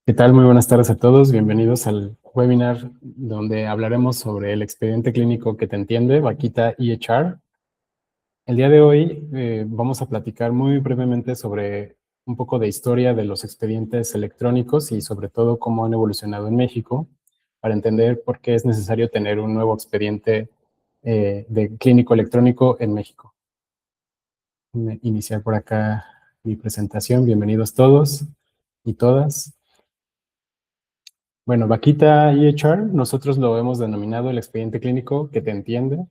¿Qué tal? Muy buenas tardes a todos. Bienvenidos al webinar donde hablaremos sobre el expediente clínico que te entiende, Vaquita EHR. El día de hoy vamos a platicar muy brevemente sobre un poco de historia de los expedientes electrónicos y sobre todo cómo han evolucionado en México para entender por qué es necesario tener un nuevo expediente de clínico electrónico en México. Voy a iniciar por acá mi presentación. Bienvenidos todos y todas. Bueno, Vaquita EHR, nosotros lo hemos denominado el expediente clínico que te entiende,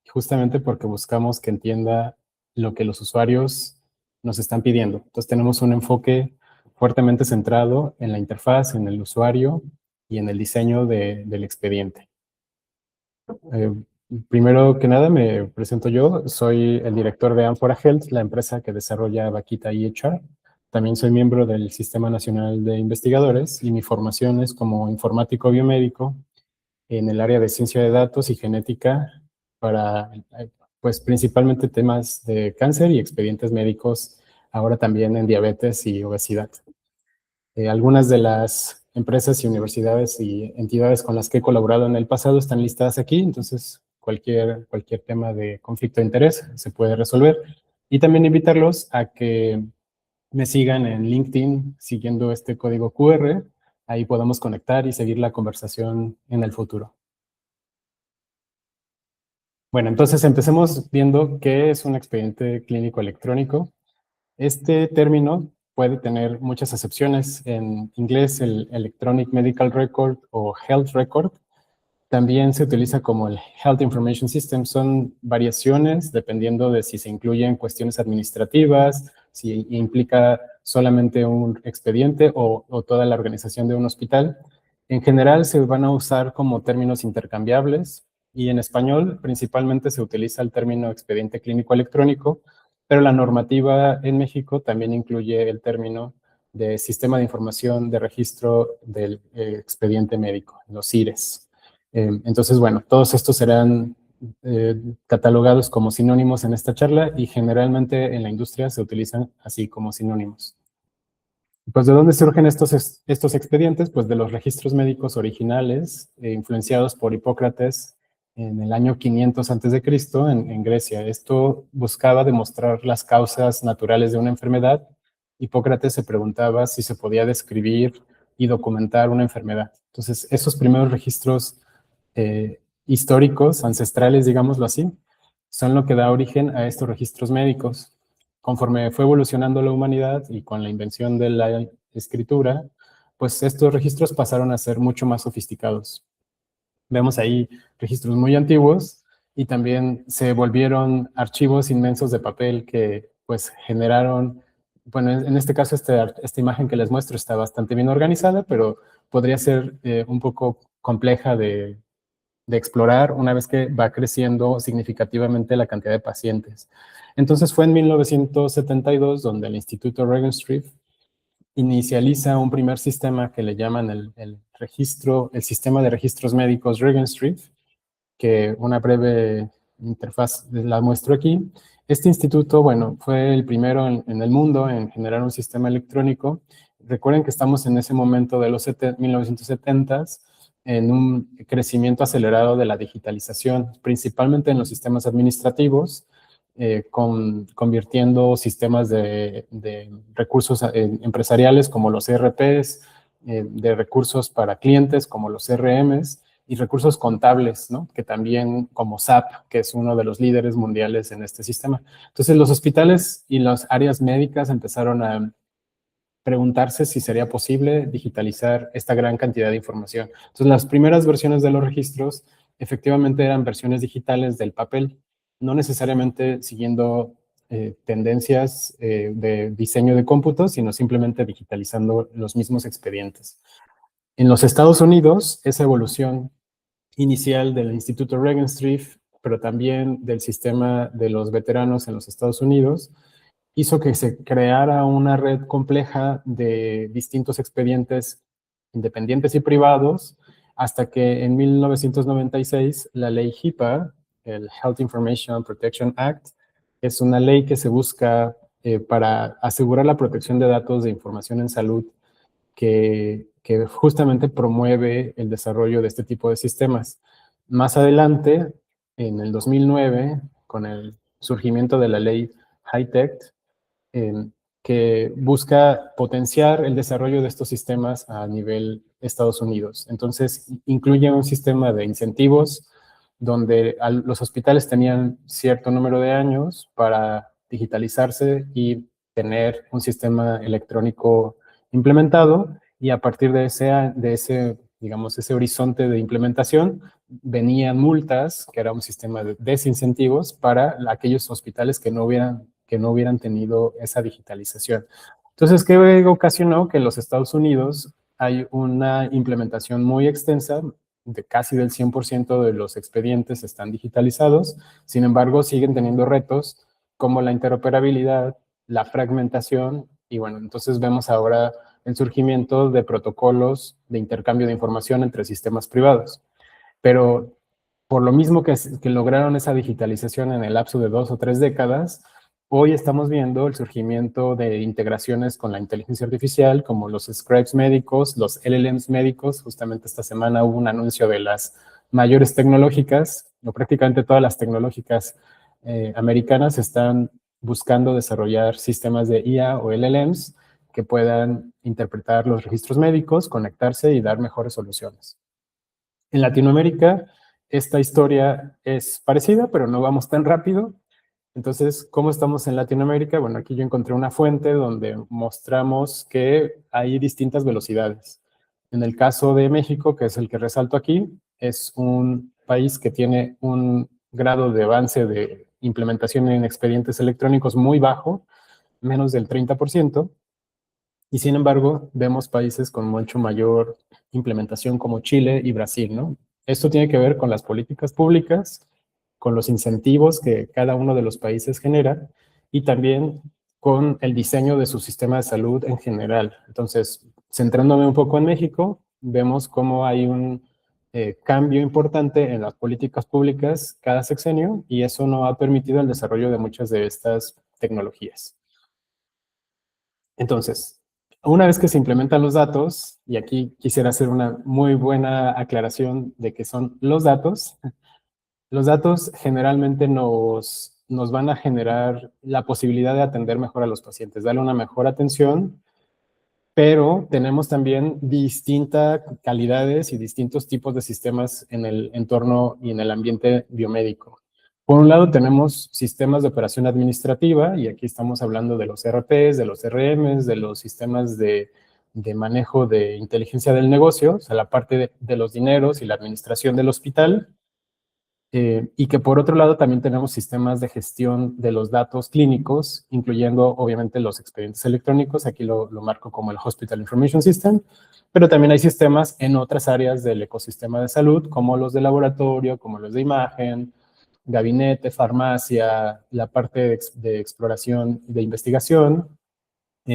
justamente porque buscamos que entienda lo que los usuarios nos están pidiendo. Entonces tenemos un enfoque fuertemente centrado en la interfaz, en el usuario y en el diseño del expediente. Eh, Primero que nada me presento yo, soy el director de Amphora Health, la empresa que desarrolla Vaquita EHR. También soy miembro del Sistema Nacional de Investigadores y mi formación es como informático biomédico en el área de ciencia de datos y genética para, pues principalmente temas de cáncer y expedientes médicos, ahora también en diabetes y obesidad. Algunas de las empresas y universidades y entidades con las que he colaborado en el pasado están listadas aquí, entonces cualquier tema de conflicto de interés se puede resolver. Y también invitarlos a que me sigan en LinkedIn siguiendo este código QR. Ahí podamos conectar y seguir la conversación en el futuro. Bueno, entonces empecemos viendo qué es un expediente clínico electrónico. Este término puede tener muchas acepciones. En inglés, el Electronic Medical Record o Health Record también se utiliza como el Health Information System. Son variaciones dependiendo de si se incluyen cuestiones administrativas, si implica solamente un expediente o toda la organización de un hospital. En general se van a usar como términos intercambiables y en español principalmente se utiliza el término expediente clínico electrónico, pero la normativa en México también incluye el término de Sistema de Información de Registro del Expediente Médico, los IRES. Entonces, bueno, todos estos serán catalogados como sinónimos en esta charla y generalmente en la industria se utilizan así como sinónimos. Pues, ¿de dónde surgen estos expedientes? Pues de los registros médicos originales, influenciados por Hipócrates en el año 500 a.C. en Grecia. Esto buscaba demostrar las causas naturales de una enfermedad. Hipócrates se preguntaba si se podía describir y documentar una enfermedad. Entonces, esos primeros registros históricos, ancestrales, digámoslo así, son lo que da origen a estos registros médicos. Conforme fue evolucionando la humanidad y con la invención de la escritura, pues estos registros pasaron a ser mucho más sofisticados. Vemos ahí registros muy antiguos y también se volvieron archivos inmensos de papel que pues generaron, bueno, en este caso esta imagen que les muestro está bastante bien organizada, pero podría ser un poco compleja de explorar una vez que va creciendo significativamente la cantidad de pacientes. Entonces fue en 1972 donde el Instituto Regenstrief inicializa un primer sistema que le llaman el sistema de registros médicos Regenstrief, que una breve interfaz la muestro aquí. Este instituto, bueno, fue el primero en el mundo en generar un sistema electrónico. Recuerden que estamos en ese momento de los 1970s, en un crecimiento acelerado de la digitalización, principalmente en los sistemas administrativos, convirtiendo sistemas de recursos empresariales como los ERPs, de recursos para clientes como los CRMs, y recursos contables, ¿no? Que también como SAP, que es uno de los líderes mundiales en este sistema. Entonces los hospitales y las áreas médicas empezaron a preguntarse si sería posible digitalizar esta gran cantidad de información. Entonces las primeras versiones de los registros efectivamente eran versiones digitales del papel, no necesariamente siguiendo tendencias de diseño de cómputo, sino simplemente digitalizando los mismos expedientes. En los Estados Unidos, esa evolución inicial del Instituto Regenstrief, pero también del sistema de los veteranos en los Estados Unidos, hizo que se creara una red compleja de distintos expedientes independientes y privados, hasta que en 1996 la ley HIPAA, el Health Information Protection Act, es una ley que se busca para asegurar la protección de datos de información en salud que justamente promueve el desarrollo de este tipo de sistemas. Más adelante, en el 2009, con el surgimiento de la ley HITECH, eh, que busca potenciar el desarrollo de estos sistemas a nivel Estados Unidos. Entonces, incluye un sistema de incentivos donde los hospitales tenían cierto número de años para digitalizarse y tener un sistema electrónico implementado, y a partir de ese, digamos, ese horizonte de implementación, venían multas, que era un sistema de desincentivos para aquellos hospitales que no hubieran tenido esa digitalización. Entonces, ¿qué ocasionó? Que en los Estados Unidos hay una implementación muy extensa, de casi del 100% de los expedientes están digitalizados. Sin embargo, siguen teniendo retos como la interoperabilidad, la fragmentación, y bueno, entonces vemos ahora el surgimiento de protocolos de intercambio de información entre sistemas privados. Pero por lo mismo que lograron esa digitalización en el lapso de 2 o 3 décadas, hoy estamos viendo el surgimiento de integraciones con la inteligencia artificial, como los scribes médicos, los LLMs médicos. Justamente esta semana hubo un anuncio de las mayores tecnológicas, o prácticamente todas las tecnológicas americanas están buscando desarrollar sistemas de IA o LLMs que puedan interpretar los registros médicos, conectarse y dar mejores soluciones. En Latinoamérica, esta historia es parecida, pero no vamos tan rápido. Entonces, ¿cómo estamos en Latinoamérica? Bueno, aquí yo encontré una fuente donde mostramos que hay distintas velocidades. En el caso de México, que es el que resalto aquí, es un país que tiene un grado de avance de implementación en expedientes electrónicos muy bajo, menos del 30%. Y sin embargo, vemos países con mucho mayor implementación como Chile y Brasil, ¿no? Esto tiene que ver con las políticas públicas, con los incentivos que cada uno de los países genera y también con el diseño de su sistema de salud en general. Entonces, centrándome un poco en México, vemos cómo hay un cambio importante en las políticas públicas cada sexenio, y eso no ha permitido el desarrollo de muchas de estas tecnologías. Entonces, una vez que se implementan los datos, y aquí quisiera hacer una muy buena aclaración de qué son los datos generalmente nos van a generar la posibilidad de atender mejor a los pacientes, darle una mejor atención, pero tenemos también distintas calidades y distintos tipos de sistemas en el entorno y en el ambiente biomédico. Por un lado tenemos sistemas de operación administrativa, y aquí estamos hablando de los ERPs, de los RMs, de los sistemas de manejo de inteligencia del negocio, o sea, la parte de los dineros y la administración del hospital. Y que por otro lado también tenemos sistemas de gestión de los datos clínicos, incluyendo obviamente los expedientes electrónicos. Aquí lo marco como el Hospital Information System, pero también hay sistemas en otras áreas del ecosistema de salud, como los de laboratorio, como los de imagen, gabinete, farmacia, la parte de exploración y de investigación,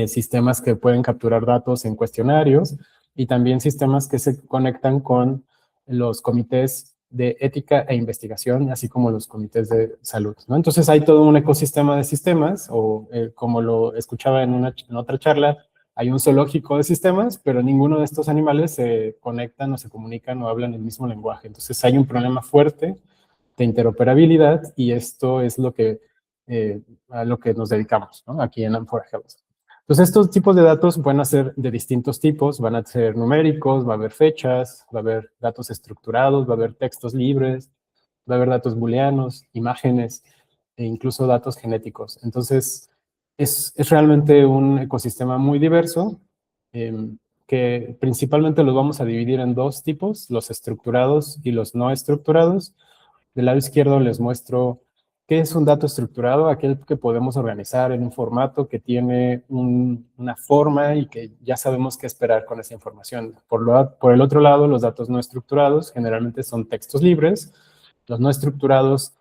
sistemas que pueden capturar datos en cuestionarios, y también sistemas que se conectan con los comités de ética e investigación, así como los comités de salud, ¿no? Entonces hay todo un ecosistema de sistemas, o como lo escuchaba en otra charla, hay un zoológico de sistemas, pero ninguno de estos animales se conectan o se comunican o hablan el mismo lenguaje. Entonces hay un problema fuerte de interoperabilidad, y esto es a lo que nos dedicamos, ¿no? Aquí en Amphora Health. Entonces, estos tipos de datos van a ser de distintos tipos, van a ser numéricos, va a haber fechas, va a haber datos estructurados, va a haber textos libres, va a haber datos booleanos, imágenes e incluso datos genéticos. Entonces, es realmente un ecosistema muy diverso, que principalmente los vamos a dividir en dos tipos: los estructurados y los no estructurados. Del lado izquierdo les muestro qué es un dato estructurado, aquel que podemos organizar en un formato que tiene una forma y que ya sabemos qué esperar con esa información. Por el otro lado, los datos no estructurados generalmente son textos libres. Los no estructurados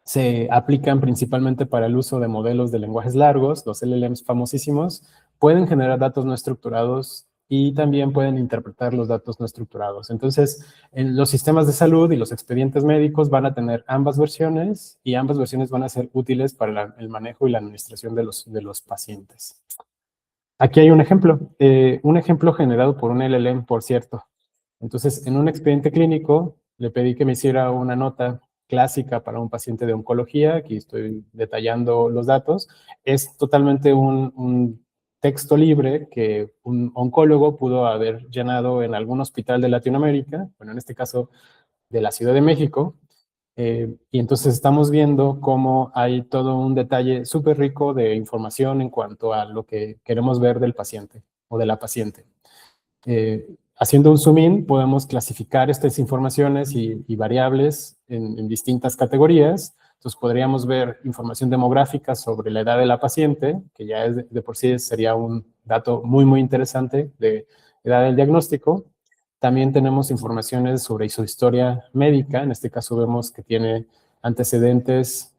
se aplican principalmente para el uso de modelos de lenguajes largos, los LLMs famosísimos. Pueden generar datos no estructurados y también pueden interpretar los datos no estructurados. Entonces, en los sistemas de salud y los expedientes médicos van a tener ambas versiones y ambas versiones van a ser útiles para el manejo y la administración de los pacientes. Aquí hay un ejemplo generado por un LLM, por cierto. Entonces, en un expediente clínico, le pedí que me hiciera una nota clásica para un paciente de oncología. Aquí estoy detallando los datos. Es totalmente un texto libre que un oncólogo pudo haber llenado en algún hospital de Latinoamérica, bueno, en este caso de la Ciudad de México, y entonces estamos viendo cómo hay todo un detalle súper rico de información en cuanto a lo que queremos ver del paciente o de la paciente. Haciendo un zoom in, podemos clasificar estas informaciones y variables en distintas categorías. Entonces podríamos ver información demográfica sobre la edad de la paciente, que ya es de por sí sería un dato muy interesante de edad del diagnóstico. También tenemos informaciones sobre su historia médica. En este caso vemos que tiene antecedentes,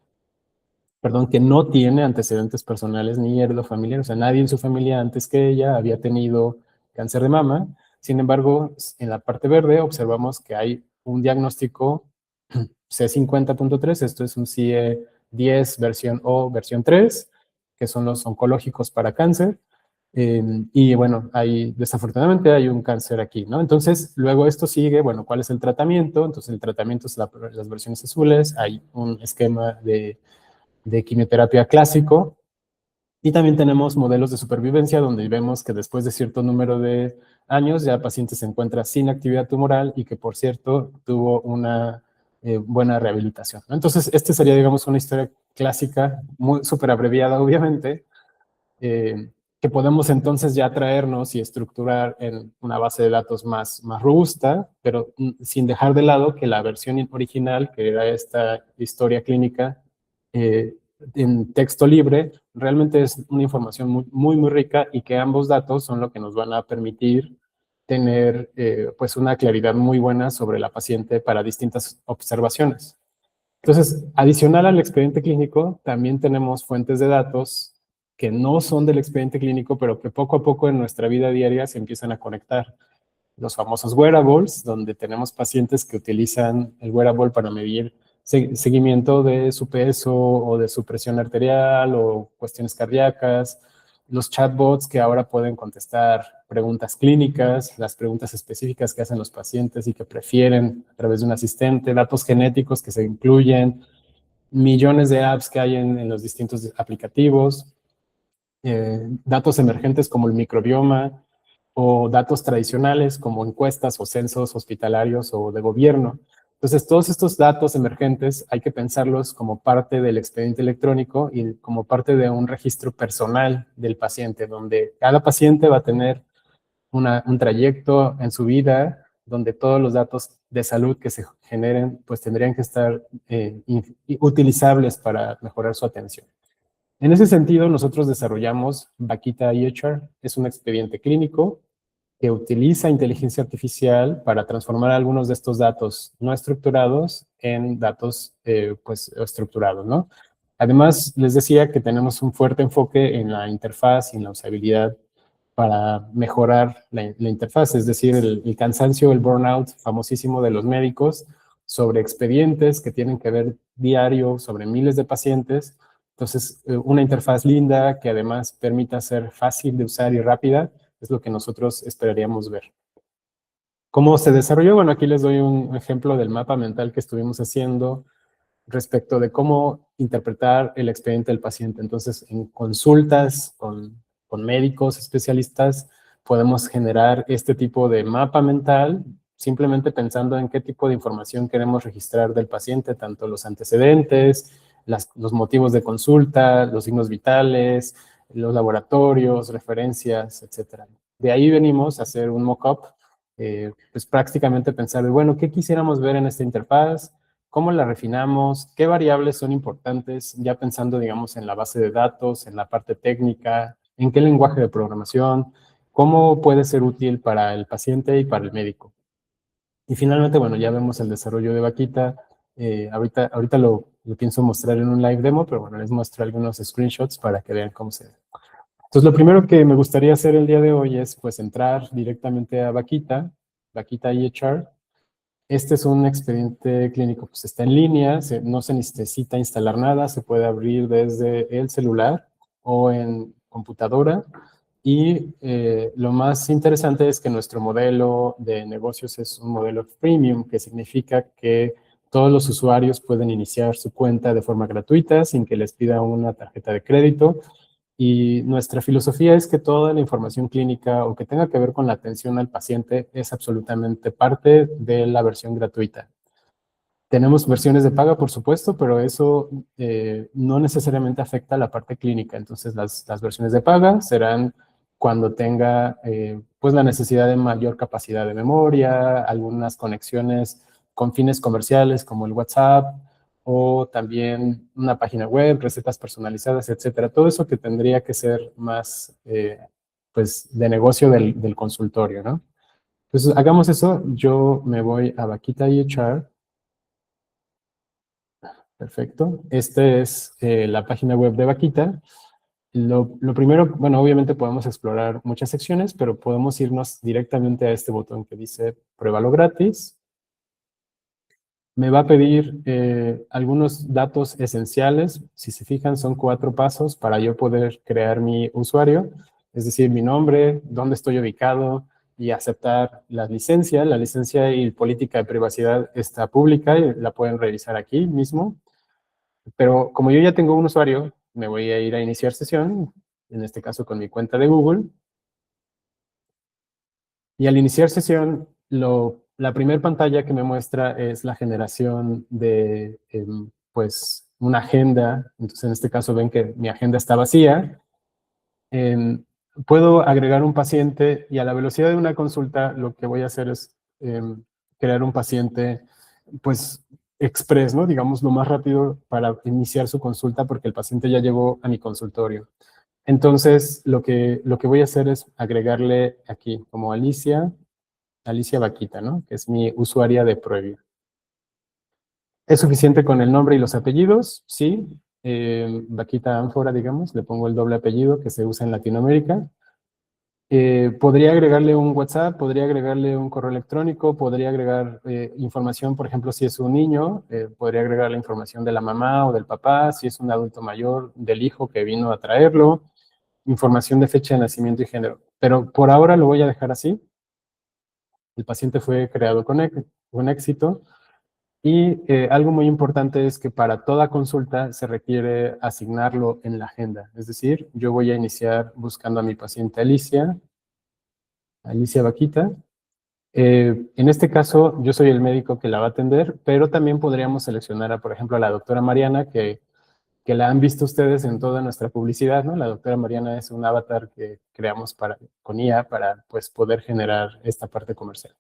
perdón, que no tiene antecedentes personales ni familiares. O sea, nadie en su familia antes que ella había tenido cáncer de mama. Sin embargo, en la parte verde observamos que hay un diagnóstico C50.3, esto es un CIE-10 versión O, versión 3, que son los oncológicos para cáncer. Y bueno, desafortunadamente hay un cáncer aquí, ¿no? Entonces, luego esto sigue, bueno, ¿cuál es el tratamiento? Entonces, el tratamiento es las versiones azules, hay un esquema de quimioterapia clásico, y también tenemos modelos de supervivencia donde vemos que después de cierto número de años ya el paciente se encuentra sin actividad tumoral y que, por cierto, tuvo una buena rehabilitación, ¿no? Entonces, este sería, digamos, una historia clásica, muy súper abreviada, obviamente, eh, que podemos entonces ya traernos y estructurar en una base de datos más robusta, pero sin dejar de lado que la versión original, que era esta historia clínica en texto libre, realmente es una información muy rica y que ambos datos son lo que nos van a permitir tener pues una claridad muy buena sobre la paciente para distintas observaciones. Entonces, adicional al expediente clínico, también tenemos fuentes de datos que no son del expediente clínico, pero que poco a poco en nuestra vida diaria se empiezan a conectar. Los famosos wearables, donde tenemos pacientes que utilizan el wearable para medir seguimiento de su peso o de su presión arterial o cuestiones cardíacas. Los chatbots que ahora pueden contestar preguntas clínicas, las preguntas específicas que hacen los pacientes y que prefieren a través de un asistente, datos genéticos que se incluyen, millones de apps que hay en los distintos aplicativos, datos emergentes como el microbioma o datos tradicionales como encuestas o censos hospitalarios o de gobierno. Entonces, todos estos datos emergentes hay que pensarlos como parte del expediente electrónico y como parte de un registro personal del paciente, donde cada paciente va a tener un trayecto en su vida donde todos los datos de salud que se generen pues tendrían que estar utilizables para mejorar su atención. En ese sentido, nosotros desarrollamos Vaquita EHR, es un expediente clínico que utiliza inteligencia artificial para transformar algunos de estos datos no estructurados en datos pues estructurados, ¿no? Además, les decía que tenemos un fuerte enfoque en la interfaz y en la usabilidad para mejorar la interfaz, es decir, el cansancio, el burnout famosísimo de los médicos sobre expedientes que tienen que ver diario sobre miles de pacientes. Entonces, una interfaz linda que además permita ser fácil de usar y rápida es lo que nosotros esperaríamos ver. ¿Cómo se desarrolló? Bueno, aquí les doy un ejemplo del mapa mental que estuvimos haciendo respecto de cómo interpretar el expediente del paciente. Entonces, en consultas con médicos especialistas, podemos generar este tipo de mapa mental, simplemente pensando en qué tipo de información queremos registrar del paciente, tanto los antecedentes, los motivos de consulta, los signos vitales, los laboratorios, referencias, etc. De ahí venimos a hacer un mock-up, pues prácticamente pensar, bueno, ¿qué quisiéramos ver en esta interfaz? ¿Cómo la refinamos? ¿Qué variables son importantes? Ya pensando, digamos, en la base de datos, en la parte técnica, en qué lenguaje de programación, cómo puede ser útil para el paciente y para el médico. Y finalmente, bueno, ya vemos el desarrollo de Vaquita. Ahorita lo pienso mostrar en un live demo, pero bueno, les muestro algunos screenshots para que vean cómo se ve. Entonces, lo primero que me gustaría hacer el día de hoy es, pues, entrar directamente a Vaquita, Vaquita EHR. Este es un expediente clínico, pues está en línea, no se necesita instalar nada, se puede abrir desde el celular o en computadora. Y lo más interesante es que nuestro modelo de negocios es un modelo freemium, que significa que todos los usuarios pueden iniciar su cuenta de forma gratuita sin que les pida una tarjeta de crédito. Y nuestra filosofía es que toda la información clínica o que tenga que ver con la atención al paciente es absolutamente parte de la versión gratuita. Tenemos versiones de paga, por supuesto, pero eso no necesariamente afecta a la parte clínica. Entonces, las versiones de paga serán cuando tenga pues la necesidad de mayor capacidad de memoria, algunas conexiones con fines comerciales como el WhatsApp, o también una página web, recetas personalizadas, etcétera. Todo eso que tendría que ser más pues de negocio del consultorio, ¿no? Entonces, hagamos eso. Yo me voy a Vaquita EHR. Perfecto. Esta es la página web de Vaquita. Lo primero, bueno, obviamente podemos explorar muchas secciones, pero podemos irnos directamente a este botón que dice Pruébalo gratis. Me va a pedir algunos datos esenciales. Si se fijan, son 4 pasos para yo poder crear mi usuario, es decir, mi nombre, dónde estoy ubicado y aceptar la licencia. La licencia y política de privacidad está pública y la pueden revisar aquí mismo. Pero como yo ya tengo un usuario, me voy a ir a iniciar sesión, en este caso con mi cuenta de Google. Y al iniciar sesión, la primera pantalla que me muestra es la generación de pues una agenda. Entonces, en este caso ven que mi agenda está vacía. Em, Puedo agregar un paciente y a la velocidad de una consulta lo que voy a hacer es crear un paciente pues express, ¿no? Digamos lo más rápido para iniciar su consulta porque el paciente ya llegó a mi consultorio. Entonces lo que voy a hacer es agregarle aquí como Alicia Vaquita, ¿no? Que es mi usuaria de Proevia. ¿Es suficiente con el nombre y los apellidos? Sí. Vaquita Ánfora, digamos, le pongo el doble apellido que se usa en Latinoamérica. Podría agregarle un WhatsApp, podría agregarle un correo electrónico, podría agregar información, por ejemplo, si es un niño, podría agregar la información de la mamá o del papá, si es un adulto mayor, del hijo que vino a traerlo, información de fecha de nacimiento y género. Pero por ahora lo voy a dejar así. El paciente fue creado con éxito. Y algo muy importante es que para toda consulta se requiere asignarlo en la agenda. Es decir, yo voy a iniciar buscando a mi paciente Alicia Vaquita. En este caso, yo soy el médico que la va a atender, pero también podríamos seleccionar, por ejemplo, a la doctora Mariana, que la han visto ustedes en toda nuestra publicidad, ¿no? La doctora Mariana es un avatar que creamos con IA para pues, poder generar esta parte comercial.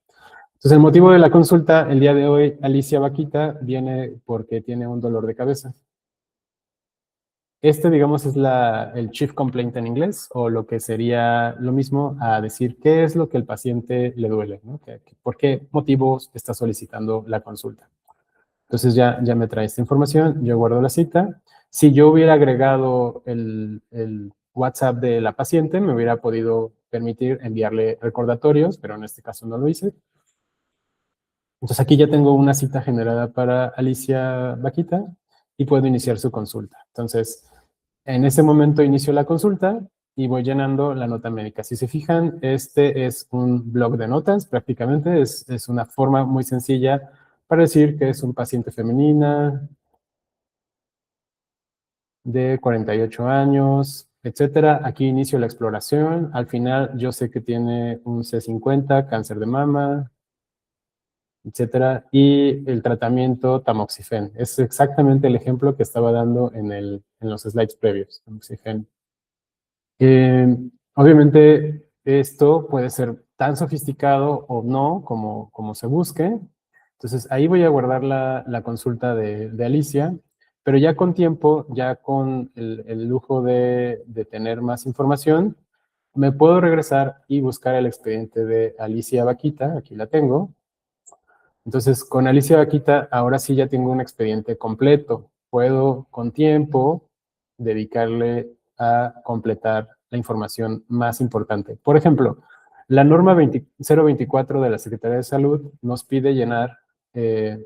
Entonces, el motivo de la consulta el día de hoy, Alicia Vaquita, viene porque tiene un dolor de cabeza. Este, digamos, es el chief complaint en inglés, o lo que sería lo mismo a decir qué es lo que el paciente le duele, ¿no? ¿Por qué motivos está solicitando la consulta? Entonces ya me trae esta información, yo guardo la cita. Si yo hubiera agregado el WhatsApp de la paciente, me hubiera podido permitir enviarle recordatorios, pero en este caso no lo hice. Entonces aquí ya tengo una cita generada para Alicia Vaquita y puedo iniciar su consulta. Entonces, en ese momento inicio la consulta y voy llenando la nota médica. Si se fijan, este es un blog de notas prácticamente, es una forma muy sencilla para decir que es un paciente femenina de 48 años, etcétera. Aquí inicio la exploración. Al final yo sé que tiene un C50, cáncer de mama, etcétera, y el tratamiento tamoxifen. Es exactamente el ejemplo que estaba dando en los slides previos, tamoxifen. Obviamente, esto puede ser tan sofisticado o no como se busque. Entonces, ahí voy a guardar la consulta de Alicia, pero ya con tiempo, ya con el lujo de tener más información, me puedo regresar y buscar el expediente de Alicia Vaquita, aquí la tengo. Entonces, con Alicia Vaquita, ahora sí ya tengo un expediente completo. Puedo, con tiempo, dedicarle a completar la información más importante. Por ejemplo, la norma 024 de la Secretaría de Salud nos pide llenar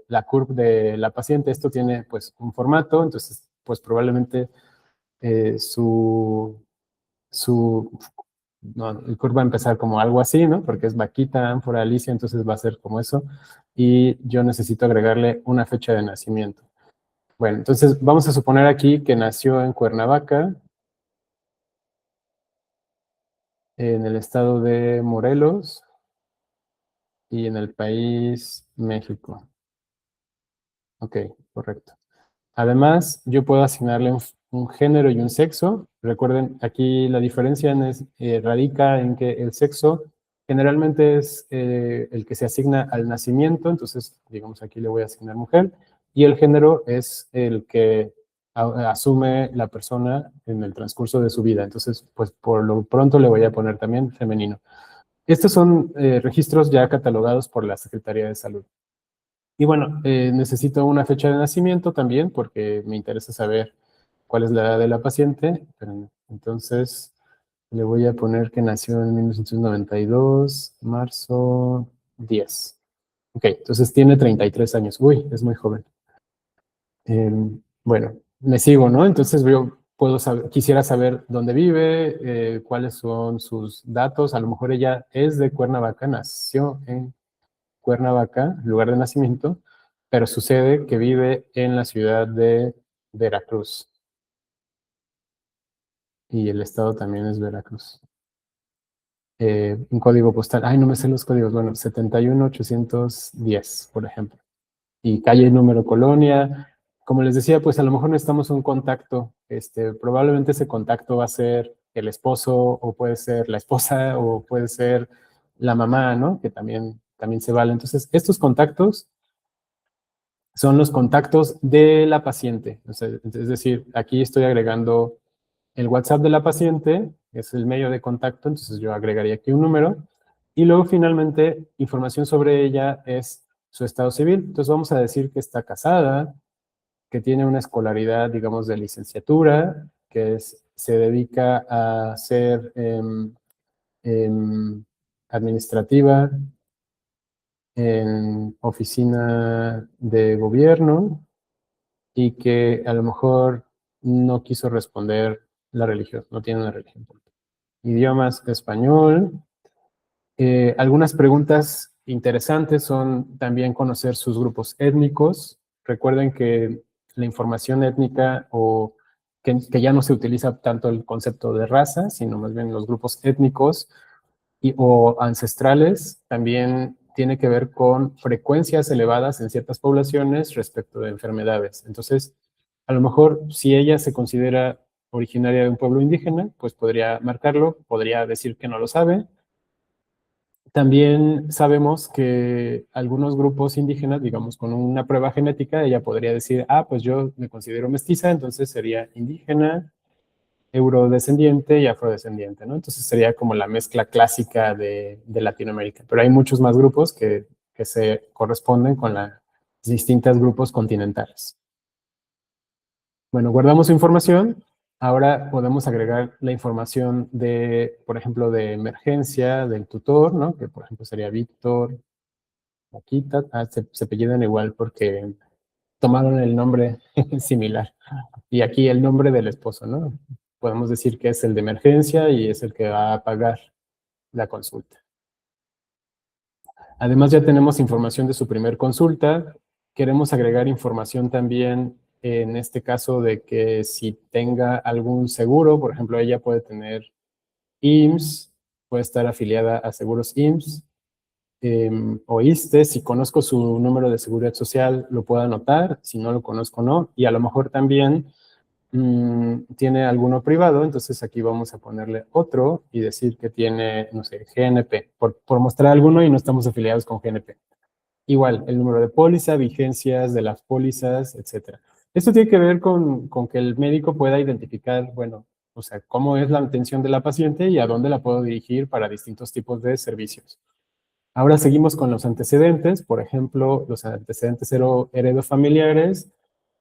la CURP de la paciente. Esto tiene pues un formato, entonces pues probablemente su no, el CURP va a empezar como algo así, ¿no? Porque es vaquita, ánfora, Alicia, entonces va a ser como eso. Y yo necesito agregarle una fecha de nacimiento. Bueno, entonces vamos a suponer aquí que nació en Cuernavaca, en el estado de Morelos y en el país México. Ok, correcto. Además, yo puedo asignarle un género y un sexo. Recuerden, aquí la diferencia radica en que el sexo generalmente es el que se asigna al nacimiento, entonces, digamos, aquí le voy a asignar mujer, y el género es el que asume la persona en el transcurso de su vida. Entonces, pues por lo pronto le voy a poner también femenino. Estos son registros ya catalogados por la Secretaría de Salud. Y bueno, necesito una fecha de nacimiento también porque me interesa saber cuál es la edad de la paciente. Entonces, le voy a poner que nació en 1992, marzo 10. Ok, entonces tiene 33 años. Uy, es muy joven. Bueno, me sigo, ¿no? Entonces yo puedo saber, quisiera saber dónde vive, cuáles son sus datos. A lo mejor ella es de Cuernavaca, nació en Cuernavaca, lugar de nacimiento, pero sucede que vive en la ciudad de Veracruz. Y el estado también es Veracruz. Un código postal, ay, no me sé los códigos, bueno, 71810, por ejemplo. Y calle, número, colonia. Como les decía, pues a lo mejor necesitamos un contacto. Probablemente ese contacto va a ser el esposo, o puede ser la esposa, o puede ser la mamá, ¿no? Que también se vale. Entonces, estos contactos son los contactos de la paciente. O sea, es decir, aquí estoy agregando el WhatsApp de la paciente, es el medio de contacto, entonces yo agregaría aquí un número. Y luego finalmente, información sobre ella es su estado civil. Entonces vamos a decir que está casada, que tiene una escolaridad, digamos, de licenciatura, que se dedica a ser administrativa en oficina de gobierno, y que a lo mejor no quiso responder la religión, no tiene una religión. Idiomas español. Algunas preguntas interesantes son también conocer sus grupos étnicos. Recuerden que la información étnica o que ya no se utiliza tanto el concepto de raza, sino más bien los grupos étnicos o ancestrales, también tiene que ver con frecuencias elevadas en ciertas poblaciones respecto de enfermedades. Entonces, a lo mejor si ella se considera originaria de un pueblo indígena, pues podría marcarlo, podría decir que no lo sabe. También sabemos que algunos grupos indígenas, digamos, con una prueba genética, ella podría decir, ah, pues yo me considero mestiza, entonces sería indígena, eurodescendiente y afrodescendiente, ¿no? Entonces sería como la mezcla clásica de Latinoamérica. Pero hay muchos más grupos que se corresponden con los distintos grupos continentales. Bueno, guardamos su información. Ahora podemos agregar la información de, por ejemplo, de emergencia del tutor, ¿no? Que por ejemplo sería Víctor, Paquita. Se apellidan igual porque tomaron el nombre similar. Y aquí el nombre del esposo, ¿no? Podemos decir que es el de emergencia y es el que va a pagar la consulta. Además ya tenemos información de su primer consulta. Queremos agregar información también en este caso de que si tenga algún seguro, por ejemplo, ella puede tener IMSS, puede estar afiliada a seguros IMSS o ISSSTE. Si conozco su número de seguridad social, lo puedo anotar, si no lo conozco, no. Y a lo mejor también tiene alguno privado, entonces aquí vamos a ponerle otro y decir que tiene, no sé, GNP, por mostrar alguno y no estamos afiliados con GNP. Igual, el número de póliza, vigencias de las pólizas, etcétera. Esto tiene que ver con que el médico pueda identificar, bueno, o sea, cómo es la atención de la paciente y a dónde la puedo dirigir para distintos tipos de servicios. Ahora seguimos con los antecedentes, por ejemplo, los antecedentes heredofamiliares.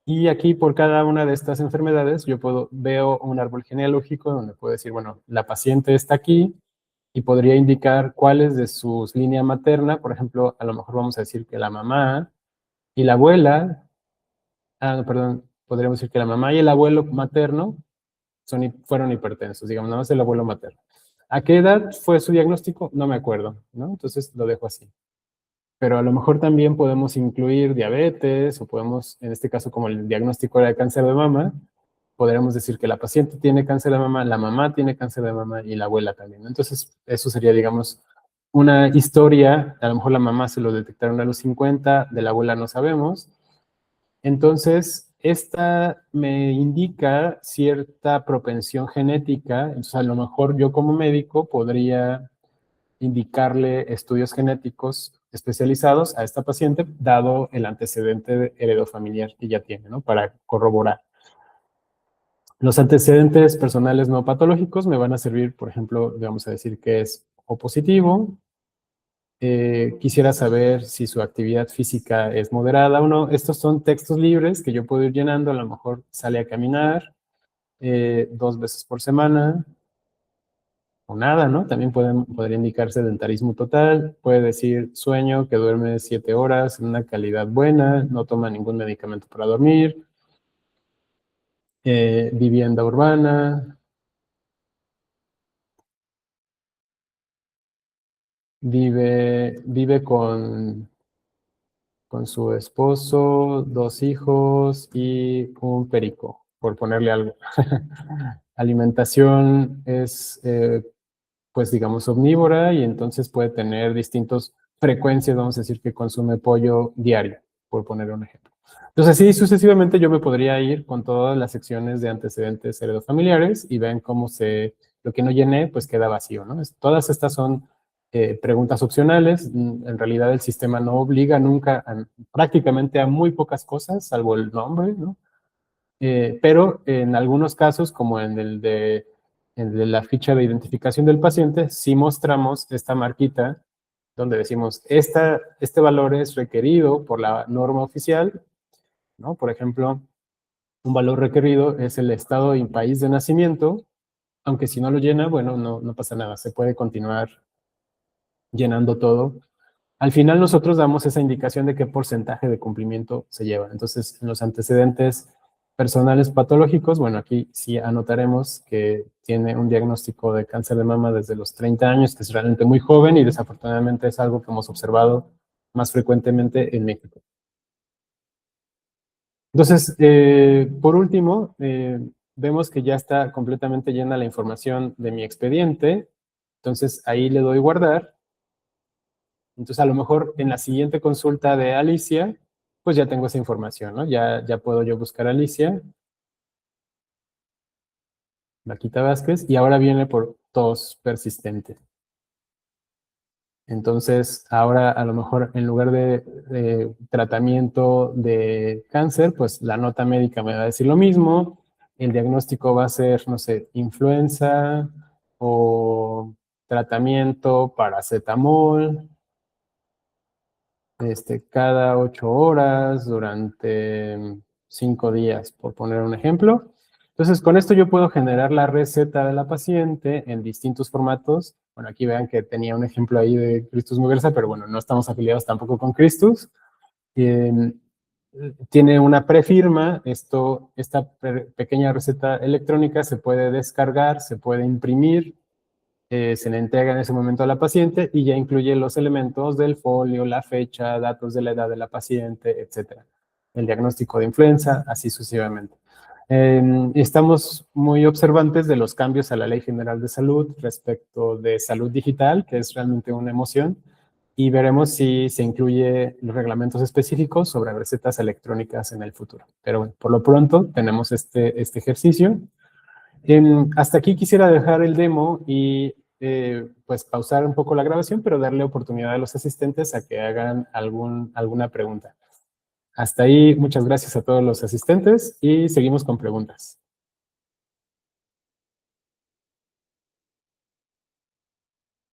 Y aquí por cada una de estas enfermedades yo veo un árbol genealógico donde puedo decir, bueno, la paciente está aquí y podría indicar cuáles de sus línea materna, por ejemplo, a lo mejor vamos a decir que la mamá y la abuela, no, perdón, podríamos decir que la mamá y el abuelo materno fueron hipertensos, digamos, nada más el abuelo materno. ¿A qué edad fue su diagnóstico? No me acuerdo, ¿no? Entonces lo dejo así. Pero a lo mejor también podemos incluir diabetes o podemos, en este caso como el diagnóstico era de cáncer de mama, podríamos decir que la paciente tiene cáncer de mama, la mamá tiene cáncer de mama y la abuela también. Entonces, eso sería, digamos, una historia. A lo mejor la mamá se lo detectaron a los 50, de la abuela no sabemos. Entonces, esta me indica cierta propensión genética. Entonces, a lo mejor yo como médico podría indicarle estudios genéticos especializados a esta paciente, dado el antecedente heredofamiliar que ya tiene, ¿no? Para corroborar. Los antecedentes personales no patológicos me van a servir, por ejemplo, vamos a decir que es O positivo. Quisiera saber si su actividad física es moderada o no. Estos son textos libres que yo puedo ir llenando. A lo mejor sale a caminar 2 veces por semana o nada, ¿no? También podría indicar sedentarismo total. Puede decir sueño, que duerme 7 horas en una calidad buena, no toma ningún medicamento para dormir. Vivienda urbana, vive con su esposo, 2 hijos y un perico, por ponerle algo. Alimentación es, pues digamos, omnívora y entonces puede tener distintas frecuencias, vamos a decir que consume pollo diario, por poner un ejemplo. Entonces, así sucesivamente yo me podría ir con todas las secciones de antecedentes heredofamiliares y ven cómo lo que no llené, pues queda vacío, ¿no? Todas estas son preguntas opcionales. En realidad el sistema no obliga nunca, prácticamente a muy pocas cosas, salvo el nombre, ¿no? Pero en algunos casos, como en el de la ficha de identificación del paciente, sí mostramos esta marquita donde decimos, este valor es requerido por la norma oficial, ¿no? Por ejemplo, un valor requerido es el estado y país de nacimiento, aunque si no lo llena, bueno, no pasa nada, se puede continuar llenando todo. Al final nosotros damos esa indicación de qué porcentaje de cumplimiento se lleva. Entonces, en los antecedentes personales patológicos, bueno, aquí sí anotaremos que tiene un diagnóstico de cáncer de mama desde los 30 años, que es realmente muy joven y desafortunadamente es algo que hemos observado más frecuentemente en México. Entonces, por último, vemos que ya está completamente llena la información de mi expediente. Entonces, ahí le doy guardar. Entonces, a lo mejor en la siguiente consulta de Alicia, pues ya tengo esa información, ¿no? Ya puedo yo buscar a Alicia, Vaquita Vázquez, y ahora viene por tos persistente. Entonces, ahora a lo mejor en lugar de tratamiento de cáncer, pues la nota médica me va a decir lo mismo. El diagnóstico va a ser, no sé, influenza o tratamiento paracetamol, cada 8 horas durante 5 días, por poner un ejemplo. Entonces, con esto yo puedo generar la receta de la paciente en distintos formatos. Bueno, aquí vean que tenía un ejemplo ahí de Christus Muguerza, pero bueno, no estamos afiliados tampoco con Christus. Eh, Tiene una prefirma. Esta pequeña receta electrónica se puede descargar, se puede imprimir, se le entrega en ese momento a la paciente y ya incluye los elementos del folio, la fecha, datos de la edad de la paciente, etcétera. El diagnóstico de influenza, así sucesivamente. Estamos muy observantes de los cambios a la Ley General de Salud respecto de salud digital, que es realmente una emoción, y veremos si se incluye los reglamentos específicos sobre recetas electrónicas en el futuro. Pero bueno, por lo pronto tenemos este ejercicio. Hasta aquí quisiera dejar el demo y pues pausar un poco la grabación, pero darle oportunidad a los asistentes a que hagan alguna pregunta. Hasta ahí, muchas gracias a todos los asistentes y seguimos con preguntas.